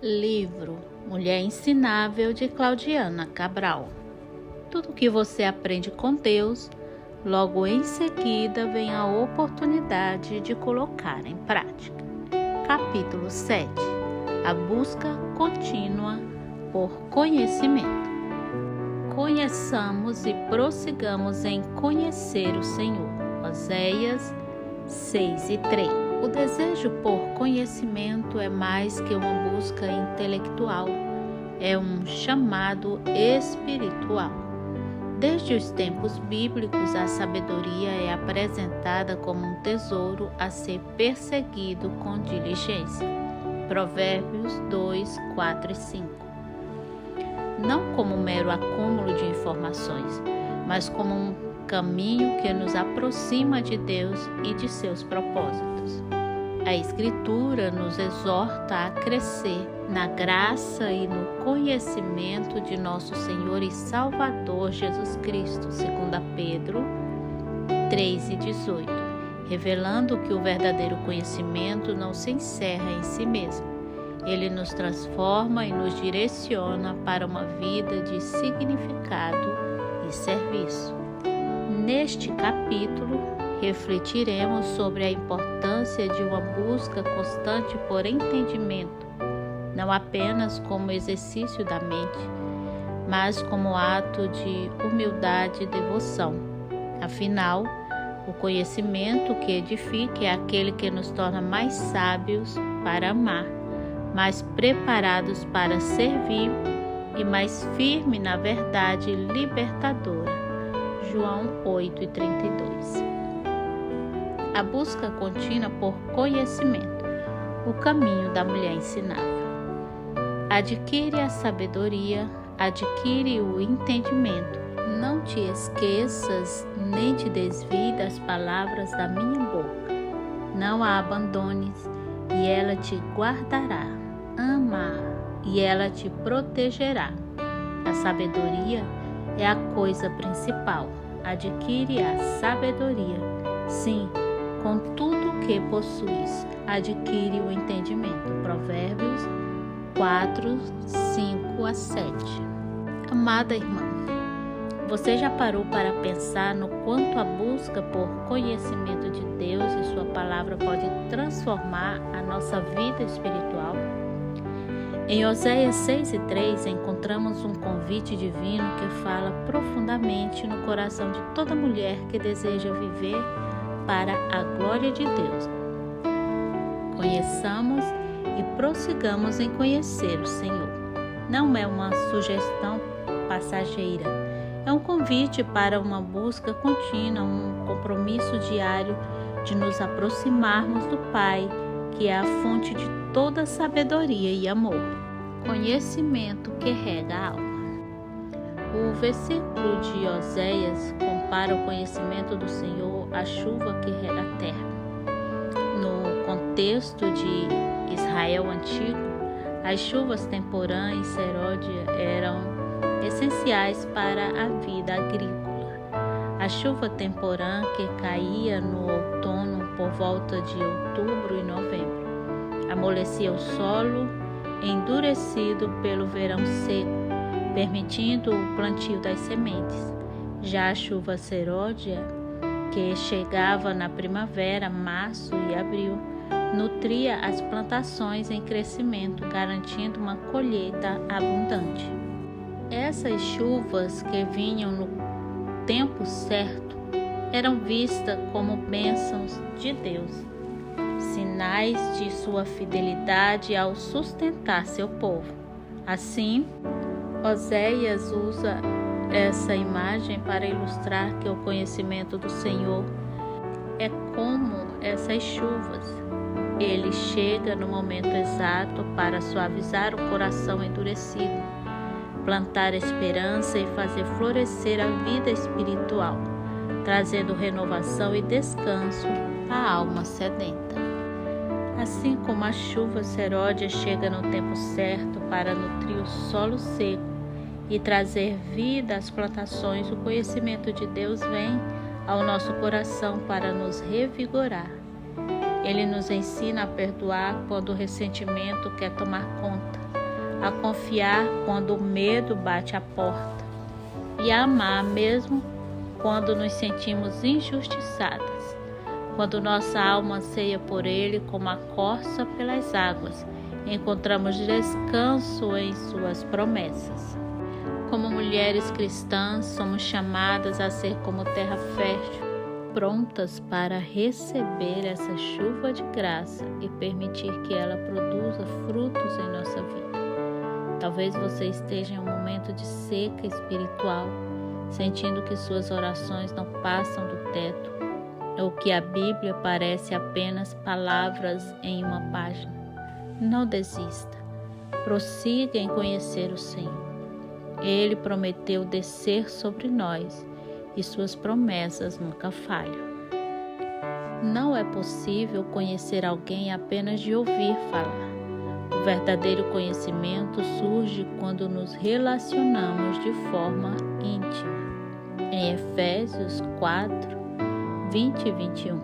Livro Mulher Ensinável, de Claudiana Cabral. Tudo que você aprende com Deus, logo em seguida vem a oportunidade de colocar em prática. Capítulo 7. A busca contínua por conhecimento. Conheçamos e prossigamos em conhecer o Senhor. Oséias 6:3. O desejo por conhecimento é mais que uma busca intelectual, é um chamado espiritual. Desde os tempos bíblicos, a sabedoria é apresentada como um tesouro a ser perseguido com diligência. Provérbios 2, 4 e 5. Não como um mero acúmulo de informações, mas como um caminho que nos aproxima de Deus e de seus propósitos. A Escritura nos exorta a crescer na graça e no conhecimento de nosso Senhor e Salvador Jesus Cristo, 2 Pedro 3:18, revelando que o verdadeiro conhecimento não se encerra em si mesmo. Ele nos transforma e nos direciona para uma vida de significado e serviço. Neste capítulo, refletiremos sobre a importância de uma busca constante por entendimento, não apenas como exercício da mente, mas como ato de humildade e devoção. Afinal, o conhecimento que edifica é aquele que nos torna mais sábios para amar, mais preparados para servir e mais firme na verdade libertadora. João 8:32. A busca contínua por conhecimento, o caminho da mulher ensinável. Adquire a sabedoria, adquire o entendimento. Não te esqueças nem te desvie das palavras da minha boca. Não a abandones, e ela te guardará. Ama, e ela te protegerá. A sabedoria é a coisa principal. Adquire a sabedoria. Sim, com tudo que possuis, adquire o entendimento. Provérbios 4, 5 a 7. Amada irmã, você já parou para pensar no quanto a busca por conhecimento de Deus e sua palavra pode transformar a nossa vida espiritual? Em Oséias 6:3 encontramos um convite divino que fala profundamente no coração de toda mulher que deseja viver para a glória de Deus. Conheçamos e prossigamos em conhecer o Senhor. Não é uma sugestão passageira, é um convite para uma busca contínua, um compromisso diário de nos aproximarmos do Pai, que é a fonte de toda sabedoria e amor. Conhecimento que rega a alma. O versículo de Oséias compara o conhecimento do Senhor à chuva que rega a terra. No contexto de Israel antigo, as chuvas temporã e serôdia eram essenciais para a vida agrícola. A chuva temporã que caía no outono por volta de outubro e novembro amolecia o solo endurecido pelo verão seco, permitindo o plantio das sementes. Já a chuva serôdia, que chegava na primavera, março e abril, nutria as plantações em crescimento, garantindo uma colheita abundante. Essas chuvas que vinham no tempo certo eram vistas como bênçãos de Deus, sinais de sua fidelidade ao sustentar seu povo. Assim, Oséias usa essa imagem para ilustrar que o conhecimento do Senhor é como essas chuvas. Ele chega no momento exato para suavizar o coração endurecido, plantar esperança e fazer florescer a vida espiritual, trazendo renovação e descanso à alma sedenta. Assim como a chuva serôdia chega no tempo certo para nutrir o solo seco e trazer vida às plantações, o conhecimento de Deus vem ao nosso coração para nos revigorar. Ele nos ensina a perdoar quando o ressentimento quer tomar conta, a confiar quando o medo bate à porta e a amar mesmo quando nos sentimos injustiçadas, quando nossa alma anseia por Ele como a corça pelas águas, encontramos descanso em Suas promessas. Como mulheres cristãs, somos chamadas a ser como terra fértil, prontas para receber essa chuva de graça e permitir que ela produza frutos em nossa vida. Talvez você esteja em um momento de seca espiritual, sentindo que suas orações não passam do teto, ou que a Bíblia parece apenas palavras em uma página. Não desista. Prossiga em conhecer o Senhor. Ele prometeu descer sobre nós e suas promessas nunca falham. Não é possível conhecer alguém apenas de ouvir falar. O verdadeiro conhecimento surge quando nos relacionamos de forma íntima. Em Efésios 4, 20 e 21.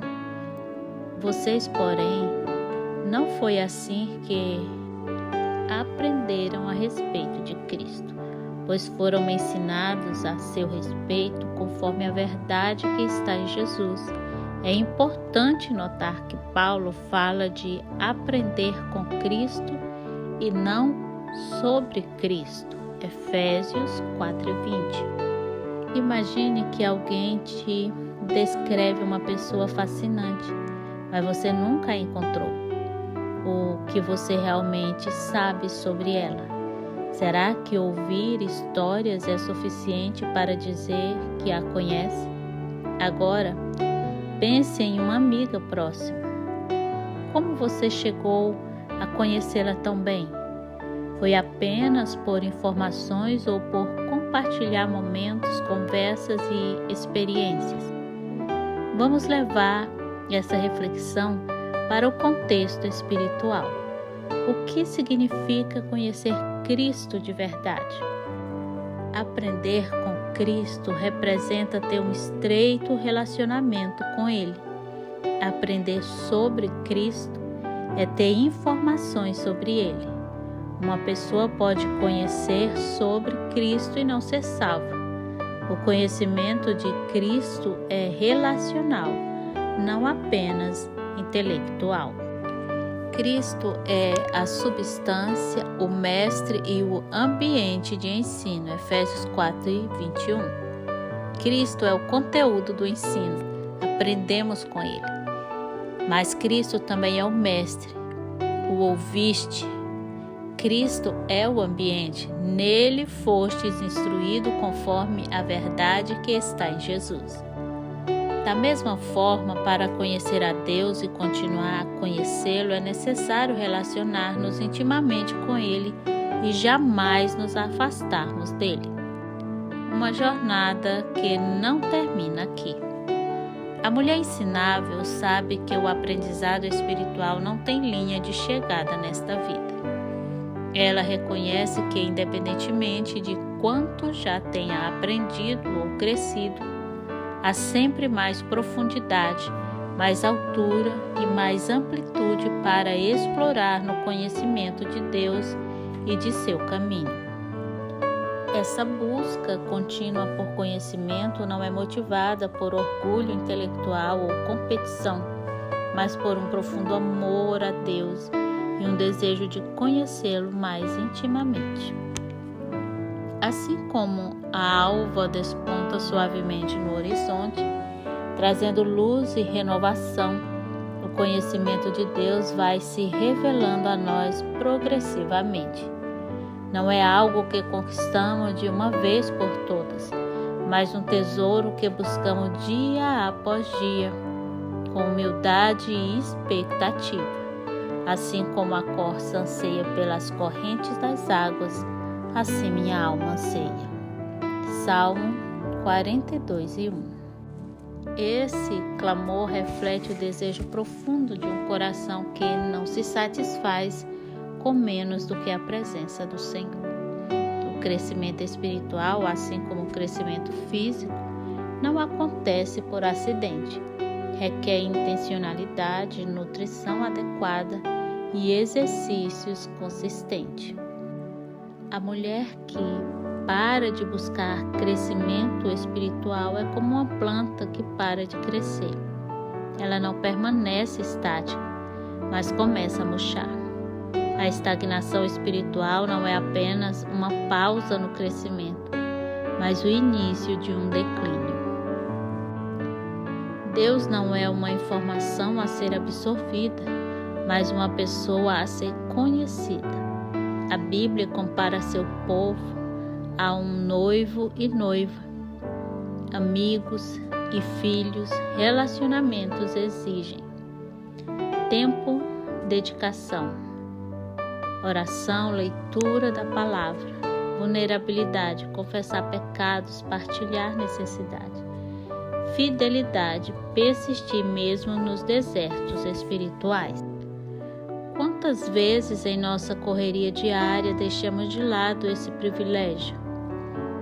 Vocês, porém, não foi assim que aprenderam a respeito de Cristo, pois foram ensinados a seu respeito conforme a verdade que está em Jesus. É importante notar que Paulo fala de aprender com Cristo e não sobre Cristo. Efésios 4:20. Imagine que alguém te descreve uma pessoa fascinante, mas você nunca a encontrou. O que você realmente sabe sobre ela? Será que ouvir histórias é suficiente para dizer que a conhece? Agora, pense em uma amiga próxima. Como você chegou a conhecê-la tão bem? Foi apenas por informações ou por compartilhar momentos, conversas e experiências? Vamos levar essa reflexão para o contexto espiritual. O que significa conhecer Cristo de verdade? Aprender com Cristo representa ter um estreito relacionamento com Ele. Aprender sobre Cristo é ter informações sobre Ele. Uma pessoa pode conhecer sobre Cristo e não ser salva. O conhecimento de Cristo é relacional, não apenas intelectual. Cristo é a substância, o mestre e o ambiente de ensino. Efésios 4:21. Cristo é o conteúdo do ensino. Aprendemos com Ele. Mas Cristo também é o mestre. O ouviste. Cristo é o ambiente. Nele fostes instruído conforme a verdade que está em Jesus. Da mesma forma, para conhecer a Deus e continuar a conhecê-lo, é necessário relacionar-nos intimamente com Ele e jamais nos afastarmos dele. Uma jornada que não termina aqui. A mulher ensinável sabe que o aprendizado espiritual não tem linha de chegada nesta vida. Ela reconhece que, independentemente de quanto já tenha aprendido ou crescido, há sempre mais profundidade, mais altura e mais amplitude para explorar no conhecimento de Deus e de seu caminho. Essa busca contínua por conhecimento não é motivada por orgulho intelectual ou competição, mas por um profundo amor a Deus e um desejo de conhecê-lo mais intimamente. Assim como a alva desponta suavemente no horizonte, trazendo luz e renovação, o conhecimento de Deus vai se revelando a nós progressivamente. Não é algo que conquistamos de uma vez por todas, mas um tesouro que buscamos dia após dia, com humildade e expectativa. Assim como a corça anseia pelas correntes das águas, assim minha alma anseia. Salmo 42:1. Esse clamor reflete o desejo profundo de um coração que não se satisfaz com menos do que a presença do Senhor. O crescimento espiritual, assim como o crescimento físico, não acontece por acidente. Requer intencionalidade, nutrição adequada e exercícios consistentes. A mulher que para de buscar crescimento espiritual é como uma planta que para de crescer. Ela não permanece estática, mas começa a murchar. A estagnação espiritual não é apenas uma pausa no crescimento, mas o início de um declínio. Deus não é uma informação a ser absorvida, mas uma pessoa a ser conhecida. A Bíblia compara seu povo a um noivo e noiva. Amigos e filhos, relacionamentos exigem tempo, dedicação, oração, leitura da palavra, vulnerabilidade, confessar pecados, partilhar necessidade, fidelidade, persistir mesmo nos desertos espirituais. Quantas vezes em nossa correria diária deixamos de lado esse privilégio?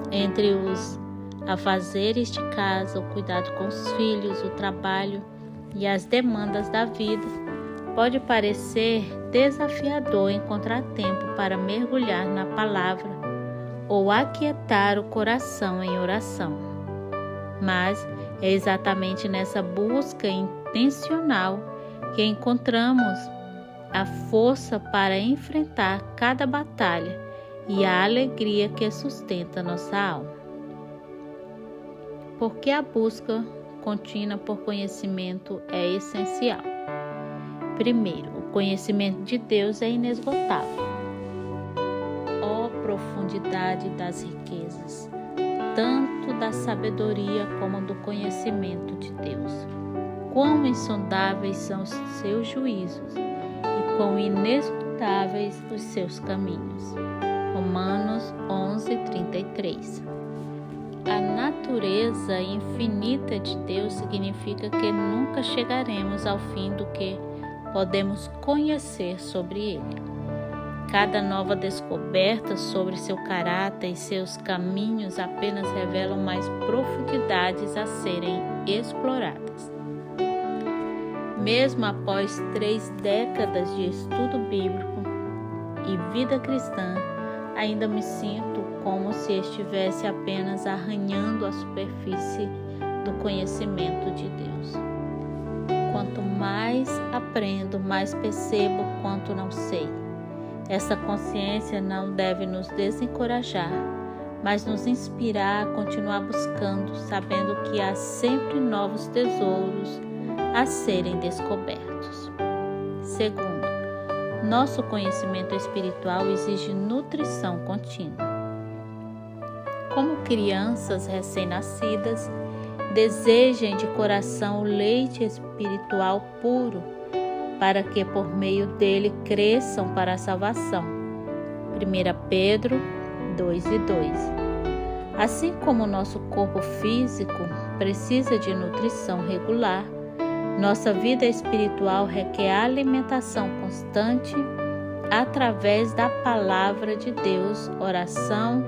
Entre os afazeres de casa, o cuidado com os filhos, o trabalho e as demandas da vida, pode parecer desafiador encontrar tempo para mergulhar na palavra ou aquietar o coração em oração. Mas é exatamente nessa busca intencional que encontramos a força para enfrentar cada batalha e a alegria que sustenta nossa alma. Porque a busca contínua por conhecimento é essencial. Primeiro, o conhecimento de Deus é inesgotável. Ó profundidade das riquezas, tanto da sabedoria como do conhecimento de Deus. Quão insondáveis são os seus juízos e quão inesgotáveis os seus caminhos. Romanos 11:33. A natureza infinita de Deus significa que nunca chegaremos ao fim do que podemos conhecer sobre Ele. Cada nova descoberta sobre seu caráter e seus caminhos apenas revelam mais profundidades a serem exploradas. Mesmo após 3 décadas de estudo bíblico e vida cristã, ainda me sinto como se estivesse apenas arranhando a superfície do conhecimento de Deus. Quanto mais aprendo, mais percebo quanto não sei. Essa consciência não deve nos desencorajar, mas nos inspirar a continuar buscando, sabendo que há sempre novos tesouros a serem descobertos. Segundo, nosso conhecimento espiritual exige nutrição contínua. Como crianças recém-nascidas, desejem de coração o leite espiritual puro, para que por meio dele cresçam para a salvação. 1 Pedro 2:2. Assim como o nosso corpo físico precisa de nutrição regular, nossa vida espiritual requer alimentação constante através da palavra de Deus, oração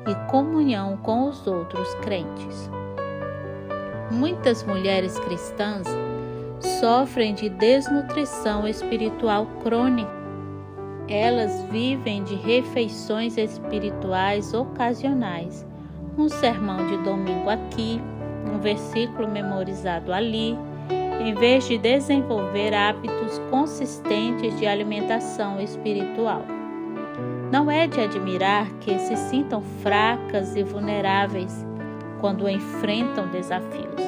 e comunhão com os outros crentes. Muitas mulheres cristãs sofrem de desnutrição espiritual crônica. Elas vivem de refeições espirituais ocasionais, um sermão de domingo aqui, um versículo memorizado ali, em vez de desenvolver hábitos consistentes de alimentação espiritual. Não é de admirar que se sintam fracas e vulneráveis quando enfrentam desafios.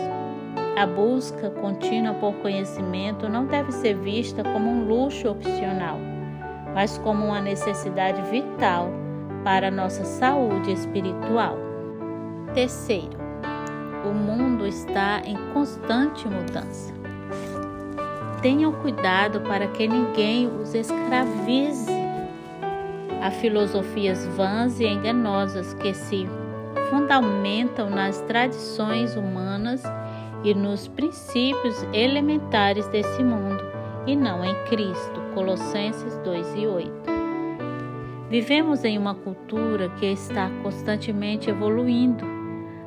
A busca contínua por conhecimento não deve ser vista como um luxo opcional, mas como uma necessidade vital para a nossa saúde espiritual. Terceiro, o mundo está em constante mudança. Tenham cuidado para que ninguém os escravize a filosofias vãs e enganosas que se fundamentam nas tradições humanas e nos princípios elementares desse mundo, e não em Cristo. Colossenses 2:8. Vivemos em uma cultura que está constantemente evoluindo,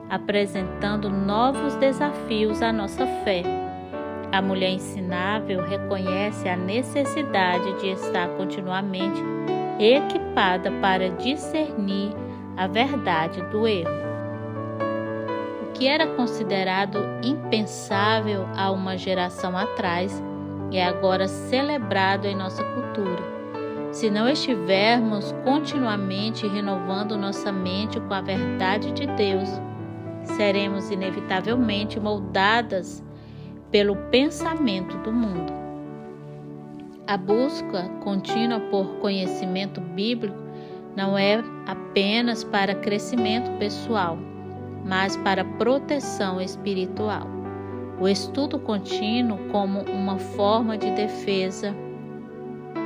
apresentando novos desafios à nossa fé. A mulher ensinável reconhece a necessidade de estar continuamente equipada para discernir a verdade do erro. O que era considerado impensável há uma geração atrás é agora celebrado em nossa cultura. Se não estivermos continuamente renovando nossa mente com a verdade de Deus, seremos inevitavelmente moldadas pelo pensamento do mundo. A busca contínua por conhecimento bíblico não é apenas para crescimento pessoal, mas para proteção espiritual. O estudo contínuo como uma forma de defesa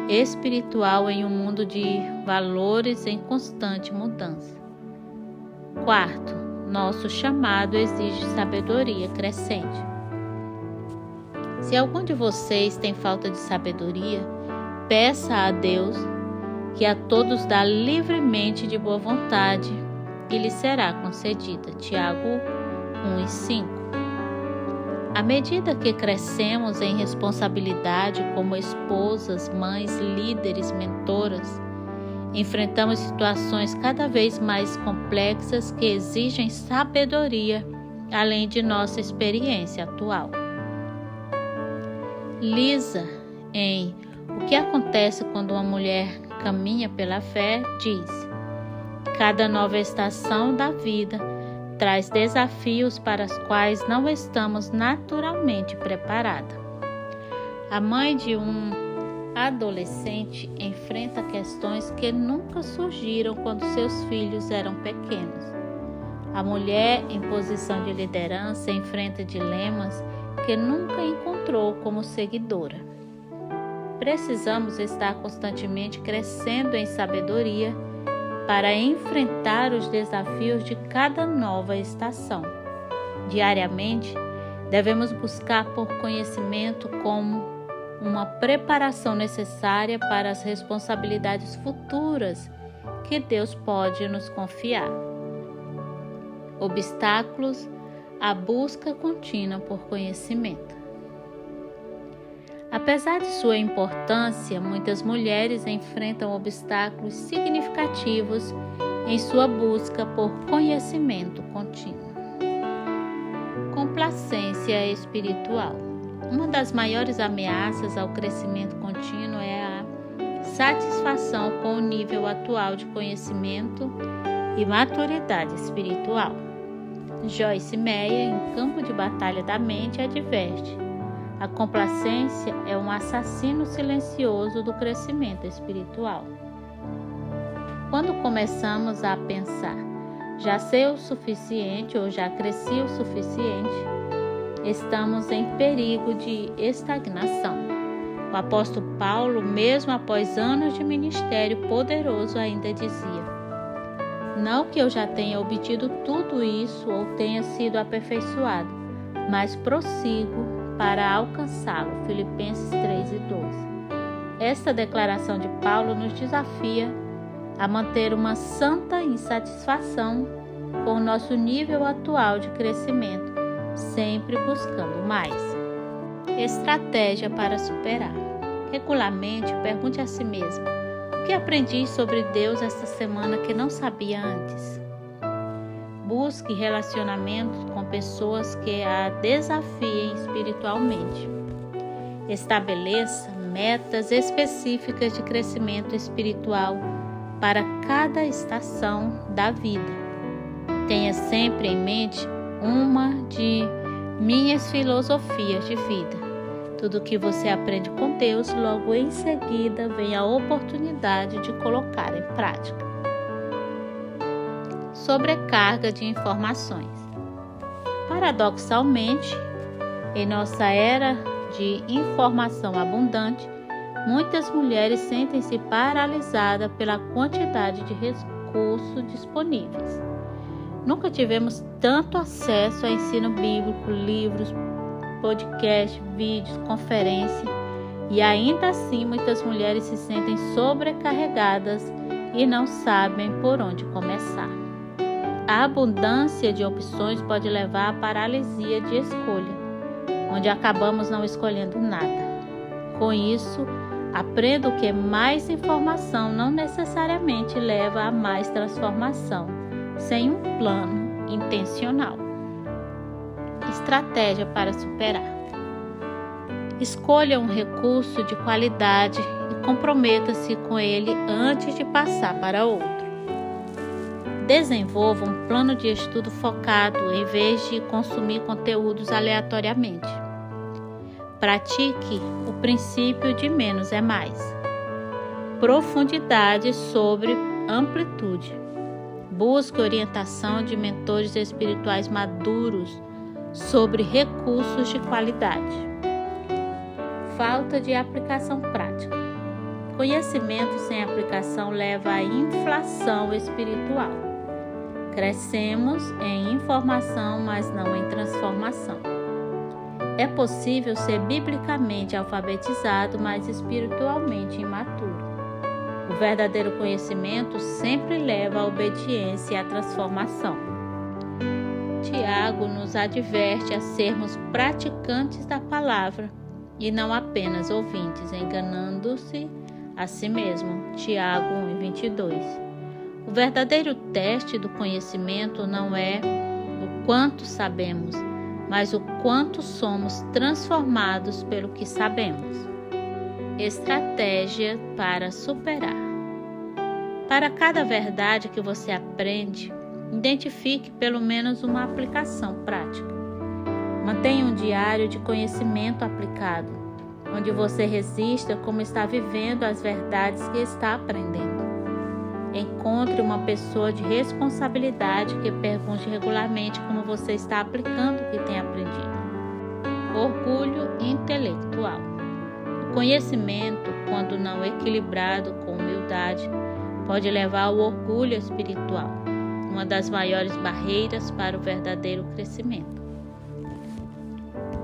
espiritual em um mundo de valores em constante mudança. Quarto, nosso chamado exige sabedoria crescente. Se algum de vocês tem falta de sabedoria, peça a Deus, que a todos dá livremente de boa vontade, e lhe será concedida. Tiago 1:5. À medida que crescemos em responsabilidade como esposas, mães, líderes, mentoras, enfrentamos situações cada vez mais complexas que exigem sabedoria, além de nossa experiência atual. Lisa, em O que acontece quando uma mulher caminha pela fé, diz: cada nova estação da vida traz desafios para os quais não estamos naturalmente preparados. A mãe de um adolescente enfrenta questões que nunca surgiram quando seus filhos eram pequenos. A mulher em posição de liderança enfrenta dilemas que nunca encontrou como seguidora. Precisamos estar constantemente crescendo em sabedoria para enfrentar os desafios de cada nova estação. Diariamente, devemos buscar por conhecimento como uma preparação necessária para as responsabilidades futuras que Deus pode nos confiar. Obstáculos à busca contínua por conhecimento. Apesar de sua importância, muitas mulheres enfrentam obstáculos significativos em sua busca por conhecimento contínuo. Complacência espiritual. Uma das maiores ameaças ao crescimento contínuo é a satisfação com o nível atual de conhecimento e maturidade espiritual. Joyce Meyer, em Campo de Batalha da Mente, adverte: a complacência é um assassino silencioso do crescimento espiritual. Quando começamos a pensar, já sei o suficiente ou já cresci o suficiente, estamos em perigo de estagnação. O apóstolo Paulo, mesmo após anos de ministério poderoso, ainda dizia: não que eu já tenha obtido tudo isso ou tenha sido aperfeiçoado, mas prossigo para alcançá-lo. Filipenses 3:12. Esta declaração de Paulo nos desafia a manter uma santa insatisfação com o nosso nível atual de crescimento, sempre buscando mais. Estratégia para superar. Regularmente, pergunte a si mesmo: o que aprendi sobre Deus esta semana que não sabia antes? Busque relacionamentos com pessoas que a desafiem espiritualmente. Estabeleça metas específicas de crescimento espiritual para cada estação da vida. Tenha sempre em mente uma de minhas filosofias de vida. Tudo que você aprende com Deus, logo em seguida vem a oportunidade de colocar em prática. Sobrecarga de informações. Paradoxalmente, em nossa era de informação abundante, muitas mulheres sentem-se paralisadas pela quantidade de recursos disponíveis. Nunca tivemos tanto acesso a ensino bíblico, livros, podcasts, vídeos, conferências, e ainda assim muitas mulheres se sentem sobrecarregadas e não sabem por onde começar. A abundância de opções pode levar à paralisia de escolha, onde acabamos não escolhendo nada. Com isso, Aprendo que mais informação não necessariamente leva a mais transformação, sem um plano intencional. Estratégia para superar. Escolha um recurso de qualidade e comprometa-se com ele antes de passar para outro. Desenvolva um plano de estudo focado em vez de consumir conteúdos aleatoriamente. Pratique o princípio de menos é mais. Profundidade sobre amplitude. Busque orientação de mentores espirituais maduros sobre recursos de qualidade. Falta de aplicação prática. Conhecimento sem aplicação leva à inflação espiritual. Crescemos em informação, mas não em transformação. É possível ser biblicamente alfabetizado, mas espiritualmente imaturo. O verdadeiro conhecimento sempre leva à obediência e à transformação. Tiago nos adverte a sermos praticantes da palavra e não apenas ouvintes, enganando-se a si mesmo. Tiago 1:22. O verdadeiro teste do conhecimento não é o quanto sabemos, mas o quanto somos transformados pelo que sabemos. Estratégia para superar. Para cada verdade que você aprende, identifique pelo menos uma aplicação prática. Mantenha um diário de conhecimento aplicado, onde você registra como está vivendo as verdades que está aprendendo. Encontre uma pessoa de responsabilidade que pergunte regularmente como você está aplicando o que tem aprendido. Orgulho intelectual. O conhecimento, quando não equilibrado com humildade, pode levar ao orgulho espiritual, uma das maiores barreiras para o verdadeiro crescimento.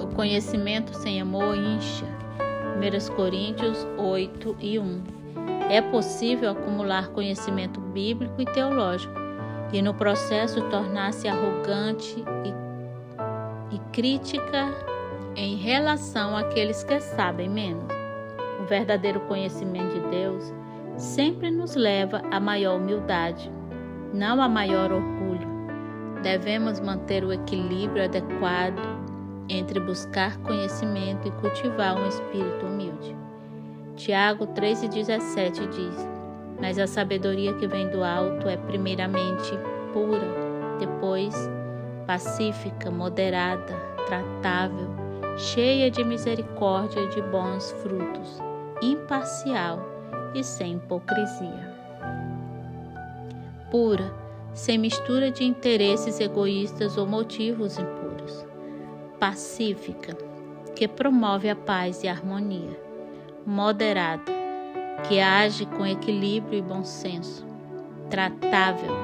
O conhecimento sem amor incha. 1 Coríntios 8:1. É possível acumular conhecimento bíblico e teológico e no processo tornar-se arrogante e crítica em relação àqueles que sabem menos. O verdadeiro conhecimento de Deus sempre nos leva a maior humildade, não a maior orgulho. Devemos manter o equilíbrio adequado entre buscar conhecimento e cultivar um espírito humilde. Tiago 3:17 diz: mas a sabedoria que vem do alto é primeiramente pura, depois pacífica, moderada, tratável, cheia de misericórdia e de bons frutos, imparcial e sem hipocrisia. Pura, sem mistura de interesses egoístas ou motivos impuros. Pacífica, que promove a paz e a harmonia. Moderada, que age com equilíbrio e bom senso. Tratável,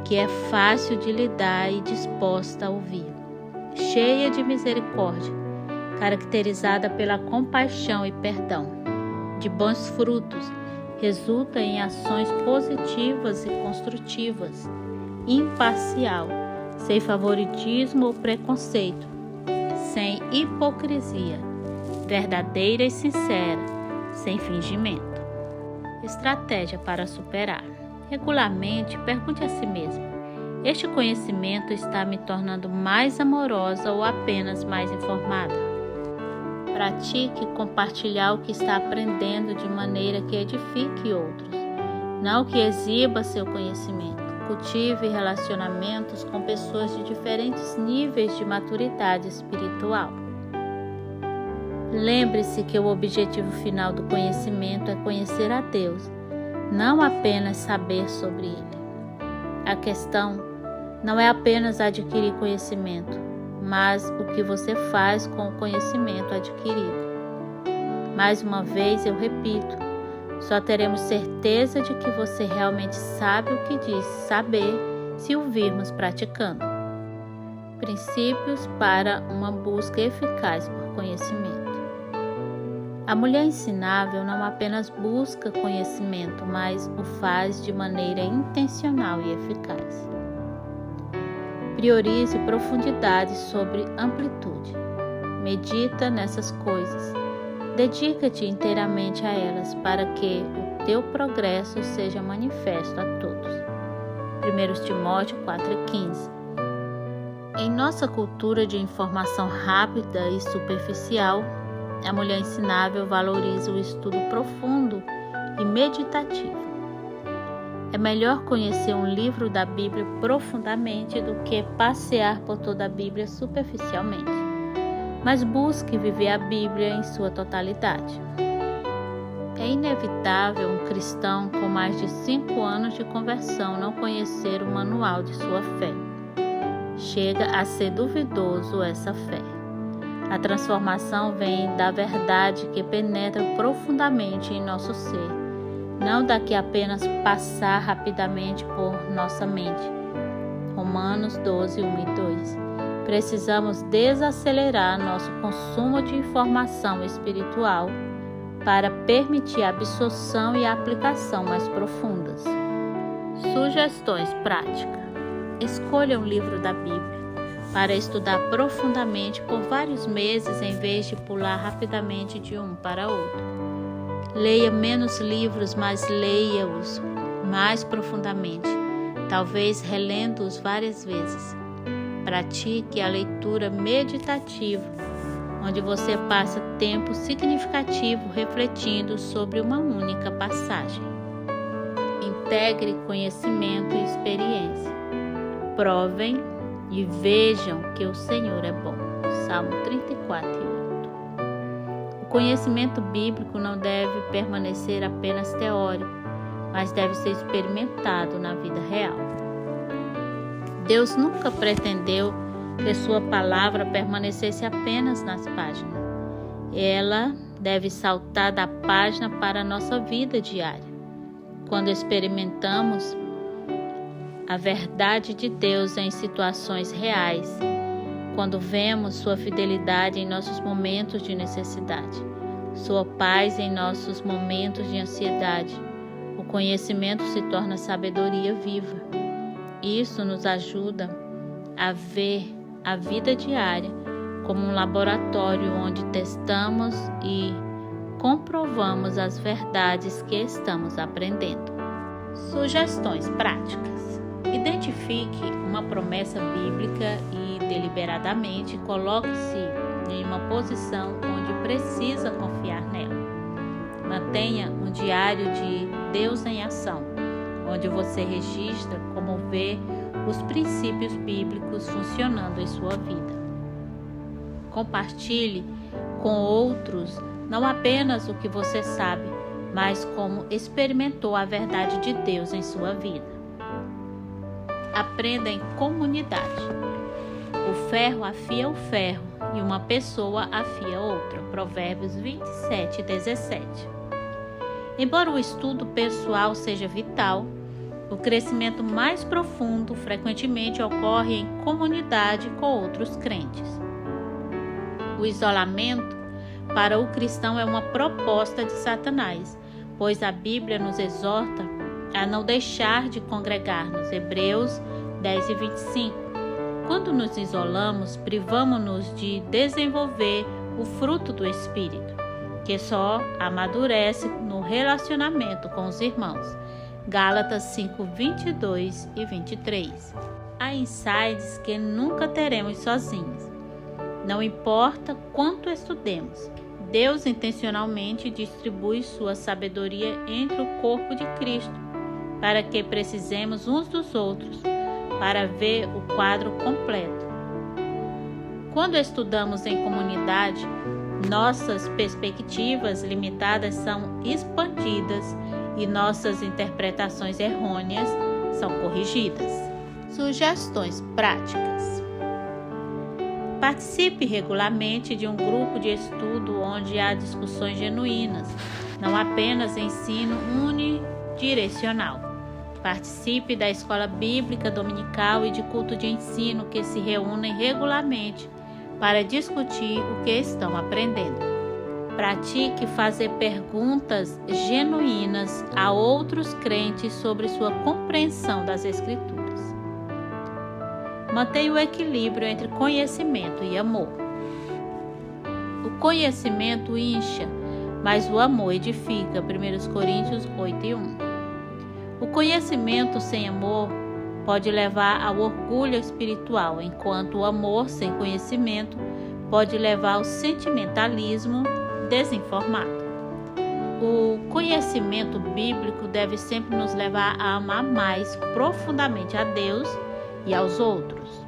que é fácil de lidar e disposta a ouvir. Cheia de misericórdia, caracterizada pela compaixão e perdão. De bons frutos, resulta em ações positivas e construtivas. Imparcial, sem favoritismo ou preconceito. Sem hipocrisia, verdadeira e sincera, sem fingimento. Estratégia para superar. Regularmente, pergunte a si mesmo: este conhecimento está me tornando mais amorosa ou apenas mais informada? Pratique compartilhar o que está aprendendo de maneira que edifique outros, não que exiba seu conhecimento. Cultive relacionamentos com pessoas de diferentes níveis de maturidade espiritual. Lembre-se que o objetivo final do conhecimento é conhecer a Deus, não apenas saber sobre Ele. A questão não é apenas adquirir conhecimento, mas o que você faz com o conhecimento adquirido. Mais uma vez eu repito, só teremos certeza de que você realmente sabe o que diz saber se o virmos praticando. Princípios para uma busca eficaz por conhecimento. A mulher ensinável não apenas busca conhecimento, mas o faz de maneira intencional e eficaz. Priorize profundidade sobre amplitude. Medita nessas coisas. Dedica-te inteiramente a elas, para que o teu progresso seja manifesto a todos. 1 Timóteo 4,15. Em nossa cultura de informação rápida e superficial, a mulher ensinável valoriza o estudo profundo e meditativo. É melhor conhecer um livro da Bíblia profundamente do que passear por toda a Bíblia superficialmente. Mas busque viver a Bíblia em sua totalidade. É inevitável um cristão com mais de 5 anos de conversão não conhecer o manual de sua fé. Chega a ser duvidoso essa fé. A transformação vem da verdade que penetra profundamente em nosso ser, não da que apenas passar rapidamente por nossa mente. Romanos 12, 1 e 2. Precisamos desacelerar nosso consumo de informação espiritual para permitir a absorção e a aplicação mais profundas. Sugestões práticas. Escolha um livro da Bíblia para estudar profundamente por vários meses em vez de pular rapidamente de um para outro. Leia menos livros, mas leia-os mais profundamente, talvez relendo-os várias vezes. Pratique a leitura meditativa, onde você passa tempo significativo refletindo sobre uma única passagem. Integre conhecimento e experiência. Provem e vejam que o Senhor é bom. Salmo 34, 8. O conhecimento bíblico não deve permanecer apenas teórico, mas deve ser experimentado na vida real. Deus nunca pretendeu que sua palavra permanecesse apenas nas páginas. Ela deve saltar da página para a nossa vida diária. Quando experimentamos a verdade de Deus em situações reais, quando vemos sua fidelidade em nossos momentos de necessidade, sua paz em nossos momentos de ansiedade, o conhecimento se torna sabedoria viva. Isso nos ajuda a ver a vida diária como um laboratório onde testamos e comprovamos as verdades que estamos aprendendo. Sugestões práticas. Identifique uma promessa bíblica e deliberadamente coloque-se em uma posição onde precisa confiar nela. Mantenha um diário de Deus em ação, onde você registra como vê os princípios bíblicos funcionando em sua vida. Compartilhe com outros não apenas o que você sabe, mas como experimentou a verdade de Deus em sua vida. Aprenda em comunidade. O ferro afia o ferro e uma pessoa afia outra. Provérbios 27, 17. Embora o estudo pessoal seja vital, o crescimento mais profundo frequentemente ocorre em comunidade com outros crentes. O isolamento para o cristão é uma proposta de Satanás, pois a Bíblia nos exorta a não deixar de congregar-nos. Hebreus 10 e 25. Quando nos isolamos, privamos-nos de desenvolver o fruto do Espírito, que só amadurece no relacionamento com os irmãos. Gálatas 5, 22 e 23. Há insights que nunca teremos sozinhos. Não importa quanto estudemos, Deus intencionalmente distribui sua sabedoria entre o corpo de Cristo, para que precisemos uns dos outros, para ver o quadro completo. Quando estudamos em comunidade, nossas perspectivas limitadas são expandidas e nossas interpretações errôneas são corrigidas. Sugestões práticas. Participe regularmente de um grupo de estudo onde há discussões genuínas, não apenas ensino unidirecional. Participe da escola bíblica dominical e de culto de ensino que se reúnem regularmente para discutir o que estão aprendendo. Pratique fazer perguntas genuínas a outros crentes sobre sua compreensão das Escrituras. Mantenha o equilíbrio entre conhecimento e amor. O conhecimento incha, mas o amor edifica. 1 Coríntios 8:1. O conhecimento sem amor pode levar ao orgulho espiritual, enquanto o amor sem conhecimento pode levar ao sentimentalismo desinformado. O conhecimento bíblico deve sempre nos levar a amar mais profundamente a Deus e aos outros.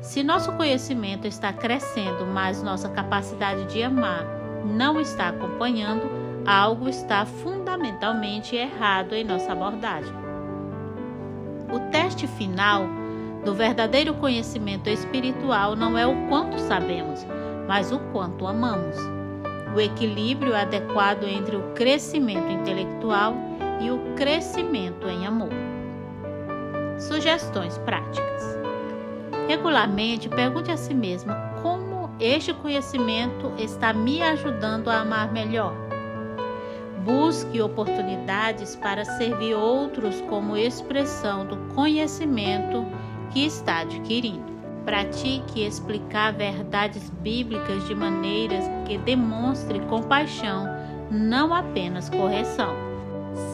Se nosso conhecimento está crescendo, mas nossa capacidade de amar não está acompanhando, algo está fundamentalmente errado em nossa abordagem. O teste final do verdadeiro conhecimento espiritual não é o quanto sabemos, mas o quanto amamos. O equilíbrio adequado entre o crescimento intelectual e o crescimento em amor. Sugestões práticas. Regularmente, pergunte a si mesma como este conhecimento está me ajudando a amar melhor. Busque oportunidades para servir outros como expressão do conhecimento que está adquirindo. Pratique explicar verdades bíblicas de maneiras que demonstre compaixão, não apenas correção.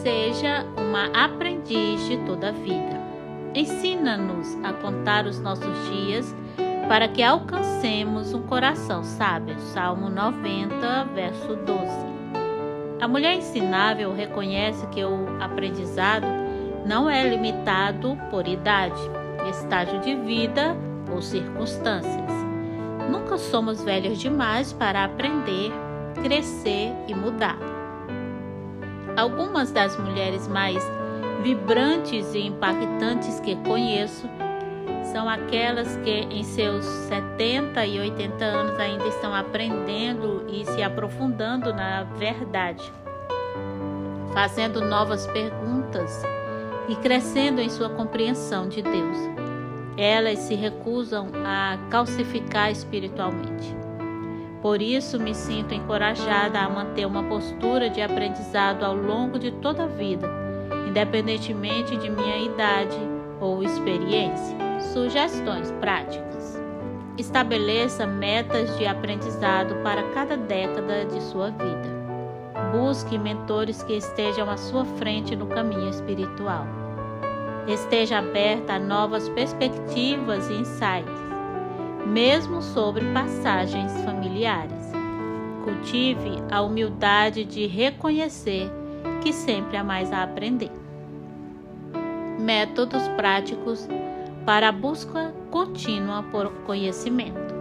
Seja uma aprendiz de toda a vida. Ensina-nos a contar os nossos dias para que alcancemos um coração sábio. Salmo 90, verso 12. A mulher ensinável reconhece que o aprendizado não é limitado por idade, estágio de vida ou circunstâncias. Nunca somos velhos demais para aprender, crescer e mudar. Algumas das mulheres mais vibrantes e impactantes que conheço são aquelas que em seus 70 e 80 anos ainda estão aprendendo e se aprofundando na verdade, fazendo novas perguntas e crescendo em sua compreensão de Deus. Elas se recusam a calcificar espiritualmente. Por isso, me sinto encorajada a manter uma postura de aprendizado ao longo de toda a vida, independentemente de minha idade ou experiência. Sugestões práticas. Estabeleça metas de aprendizado para cada década de sua vida. Busque mentores que estejam à sua frente no caminho espiritual. Esteja aberta a novas perspectivas e insights, mesmo sobre passagens familiares. Cultive a humildade de reconhecer que sempre há mais a aprender. Métodos práticos para a busca contínua por conhecimento.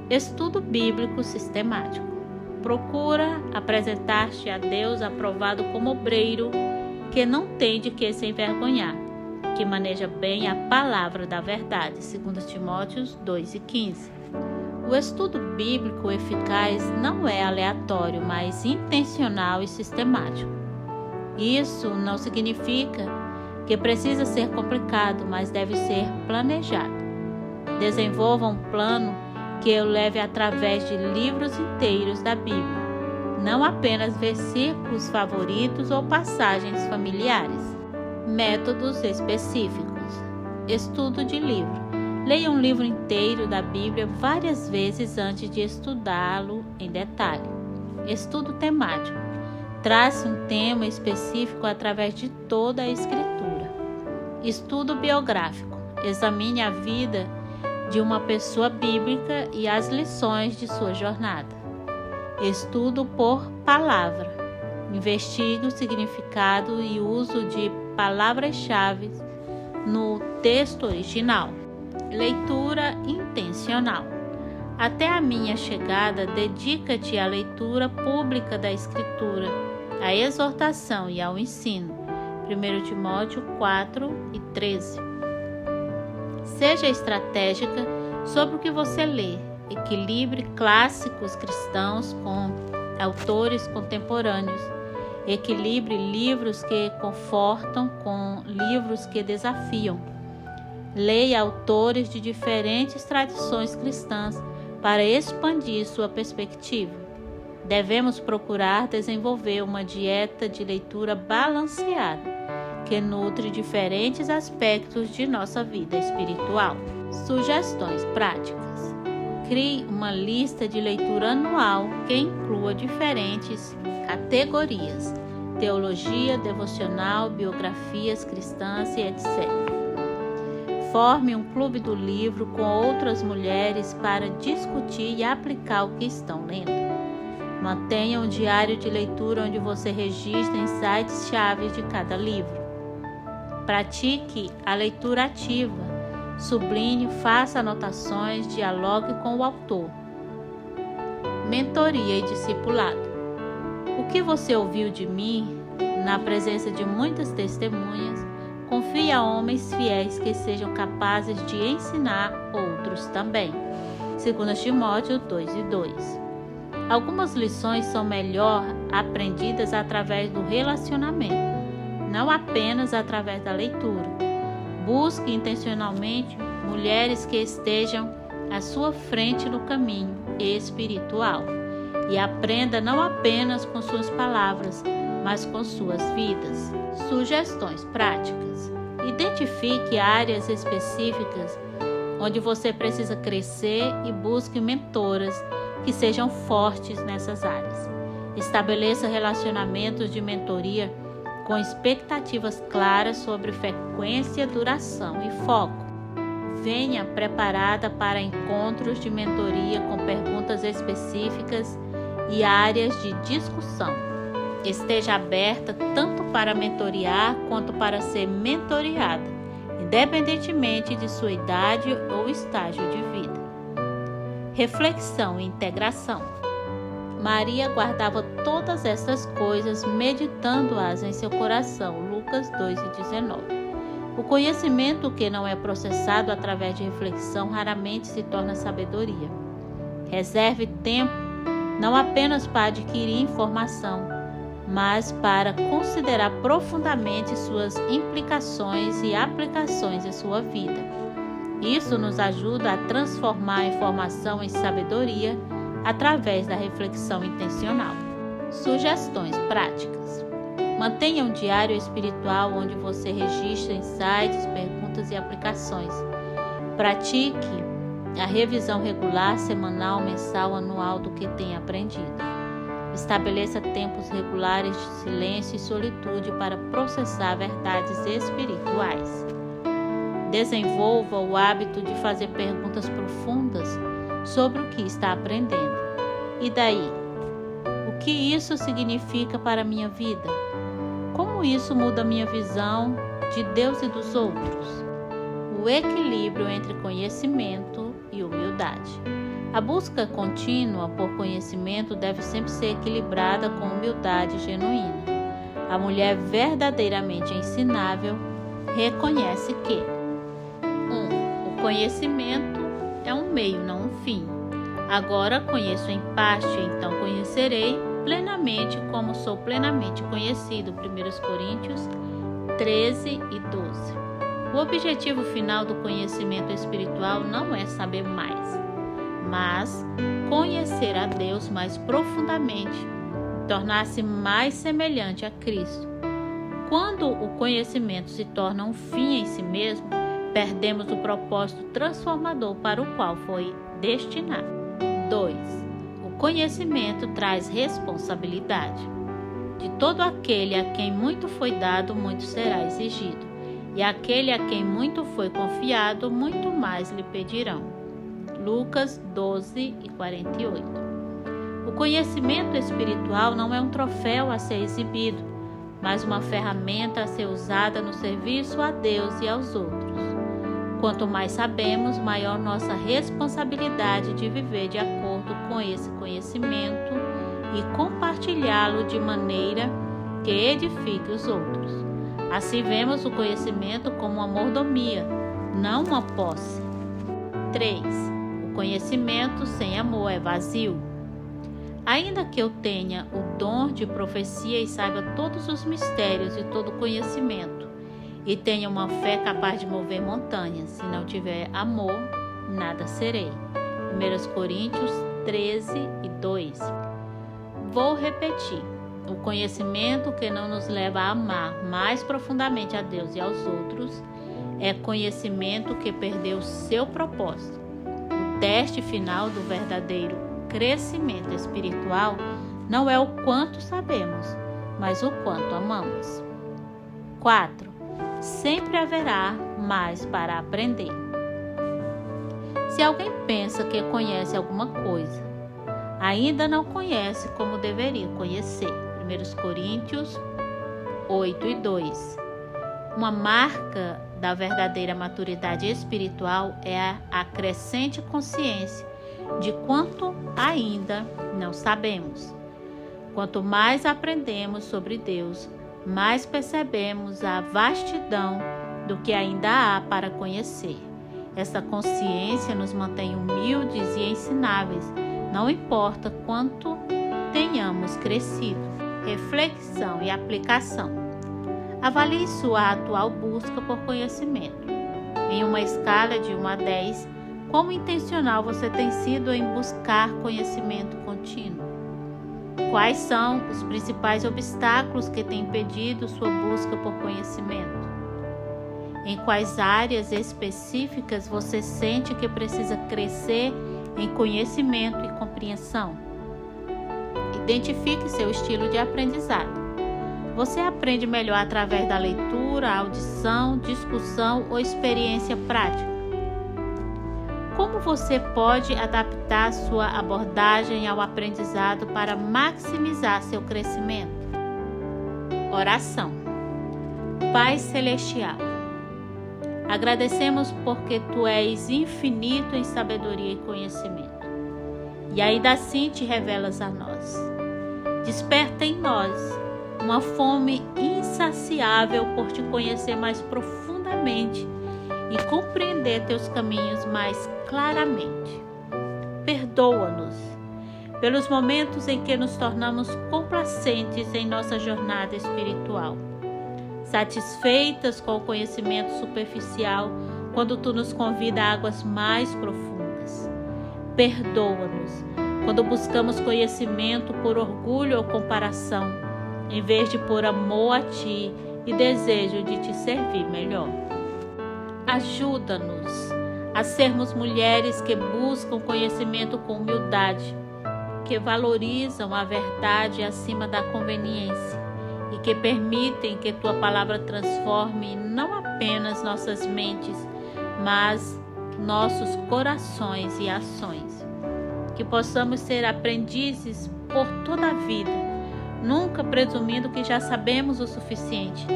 Estudo bíblico sistemático. Procura apresentar-te a Deus aprovado como obreiro que não tem de que se envergonhar, que maneja bem a palavra da verdade. 2 Timóteo 2:15. O estudo bíblico eficaz não é aleatório, mas intencional e sistemático. Isso não significa que precisa ser complicado, mas deve ser planejado. Desenvolva um plano que o leve através de livros inteiros da Bíblia, não apenas versículos favoritos ou passagens familiares. Métodos específicos. Estudo de livro. Leia um livro inteiro da Bíblia várias vezes antes de estudá-lo em detalhe. Estudo temático. Trace um tema específico através de toda a Escritura. Estudo biográfico. Examine a vida de uma pessoa bíblica e as lições de sua jornada. Estudo por palavra. Investigue o significado e uso de palavras-chave no texto original. Leitura intencional. Até a minha chegada, dedica-te à leitura pública da Escritura, à exortação e ao ensino. 1 Timóteo 4:13. Seja estratégica sobre o que você lê. Equilibre clássicos cristãos com autores contemporâneos. Equilibre livros que confortam com livros que desafiam. Leia autores de diferentes tradições cristãs para expandir sua perspectiva. Devemos procurar desenvolver uma dieta de leitura balanceada, que nutre diferentes aspectos de nossa vida espiritual. Sugestões práticas. Crie uma lista de leitura anual que inclua diferentes categorias: teologia, devocional, biografias cristãs e etc. Forme um clube do livro com outras mulheres para discutir e aplicar o que estão lendo. Mantenha um diário de leitura onde você registra insights-chave de cada livro. Pratique a leitura ativa. Sublinhe, faça anotações, dialogue com o autor. Mentoria e discipulado. O que você ouviu de mim, na presença de muitas testemunhas, confie a homens fiéis que sejam capazes de ensinar outros também. 2 Timóteo 2:2. Algumas lições são melhor aprendidas através do relacionamento, não apenas através da leitura. Busque intencionalmente mulheres que estejam à sua frente no caminho espiritual e aprenda não apenas com suas palavras, mas com suas vidas. Sugestões práticas. Identifique áreas específicas onde você precisa crescer e busque mentoras que sejam fortes nessas áreas. Estabeleça relacionamentos de mentoria com expectativas claras sobre frequência, duração e foco. Venha preparada para encontros de mentoria com perguntas específicas e áreas de discussão. Esteja aberta tanto para mentorear quanto para ser mentoreada, independentemente de sua idade ou estágio de vida. Reflexão e integração. Maria guardava todas estas coisas, meditando-as em seu coração. Lucas 2:19. O conhecimento que não é processado através de reflexão raramente se torna sabedoria. Reserve tempo não apenas para adquirir informação, mas para considerar profundamente suas implicações e aplicações em sua vida. Isso nos ajuda a transformar a informação em sabedoria através da reflexão intencional. Sugestões práticas. Mantenha um diário espiritual onde você registra insights, perguntas e aplicações. Pratique a revisão regular, semanal, mensal, anual do que tem aprendido. Estabeleça tempos regulares de silêncio e solitude para processar verdades espirituais. Desenvolva o hábito de fazer perguntas profundas sobre o que está aprendendo. E daí? O que isso significa para a minha vida? Como isso muda a minha visão de Deus e dos outros? O equilíbrio entre conhecimento e humildade. A busca contínua por conhecimento deve sempre ser equilibrada com humildade genuína. A mulher verdadeiramente ensinável reconhece que 1. O conhecimento é um meio, não um fim. Agora conheço em parte, então conhecerei plenamente como sou plenamente conhecido. 1 Coríntios 13:12. O objetivo final do conhecimento espiritual não é saber mais, mas conhecer a Deus mais profundamente, tornar-se mais semelhante a Cristo. Quando o conhecimento se torna um fim em si mesmo, perdemos o propósito transformador para o qual foi destinado. 2. O conhecimento traz responsabilidade. De todo aquele a quem muito foi dado, muito será exigido, e aquele a quem muito foi confiado, muito mais lhe pedirão. Lucas 12:48. O conhecimento espiritual não é um troféu a ser exibido, mas uma ferramenta a ser usada no serviço a Deus e aos outros. Quanto mais sabemos, maior nossa responsabilidade de viver de acordo com esse conhecimento e compartilhá-lo de maneira que edifique os outros. Assim vemos o conhecimento como uma mordomia, não uma posse. 3. O conhecimento sem amor é vazio. Ainda que eu tenha o dom de profecia e saiba todos os mistérios e todo o conhecimento, e tenha uma fé capaz de mover montanhas, se não tiver amor, nada serei. 1 Coríntios 13:2. Vou repetir. O conhecimento que não nos leva a amar mais profundamente a Deus e aos outros é conhecimento que perdeu seu propósito. O teste final do verdadeiro crescimento espiritual não é o quanto sabemos, mas o quanto amamos. 4. Sempre haverá mais para aprender. Se alguém pensa que conhece alguma coisa, ainda não conhece como deveria conhecer. 1 Coríntios 8:2. Uma marca da verdadeira maturidade espiritual é a crescente consciência de quanto ainda não sabemos. Quanto mais aprendemos sobre Deus, mais percebemos a vastidão do que ainda há para conhecer. Essa consciência nos mantém humildes e ensináveis, não importa quanto tenhamos crescido. Reflexão e aplicação. Avalie sua atual busca por conhecimento. Em uma escala de 1 a 10, quão intencional você tem sido em buscar conhecimento contínuo? Quais são os principais obstáculos que têm impedido sua busca por conhecimento? Em quais áreas específicas você sente que precisa crescer em conhecimento e compreensão? Identifique seu estilo de aprendizado. Você aprende melhor através da leitura, audição, discussão ou experiência prática? Como você pode adaptar sua abordagem ao aprendizado para maximizar seu crescimento? Oração. Pai Celestial, agradecemos porque Tu és infinito em sabedoria e conhecimento, e ainda assim Te revelas a nós. Desperta em nós uma fome insaciável por Te conhecer mais profundamente e compreender Teus caminhos mais claramente. Perdoa-nos pelos momentos em que nos tornamos complacentes em nossa jornada espiritual, satisfeitas com o conhecimento superficial quando Tu nos convida a águas mais profundas. Perdoa-nos quando buscamos conhecimento por orgulho ou comparação, em vez de por amor a Ti e desejo de Te servir melhor. Ajuda-nos a sermos mulheres que buscam conhecimento com humildade, que valorizam a verdade acima da conveniência e que permitem que Tua palavra transforme não apenas nossas mentes, mas nossos corações e ações. Que possamos ser aprendizes por toda a vida, nunca presumindo que já sabemos o suficiente,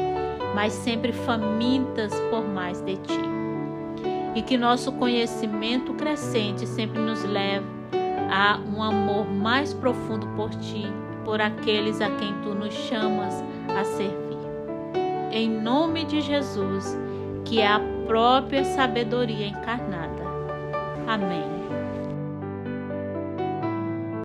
mas sempre famintas por mais de Ti. E que nosso conhecimento crescente sempre nos leve a um amor mais profundo por Ti e por aqueles a quem Tu nos chamas a servir. Em nome de Jesus, que é a própria sabedoria encarnada. Amém.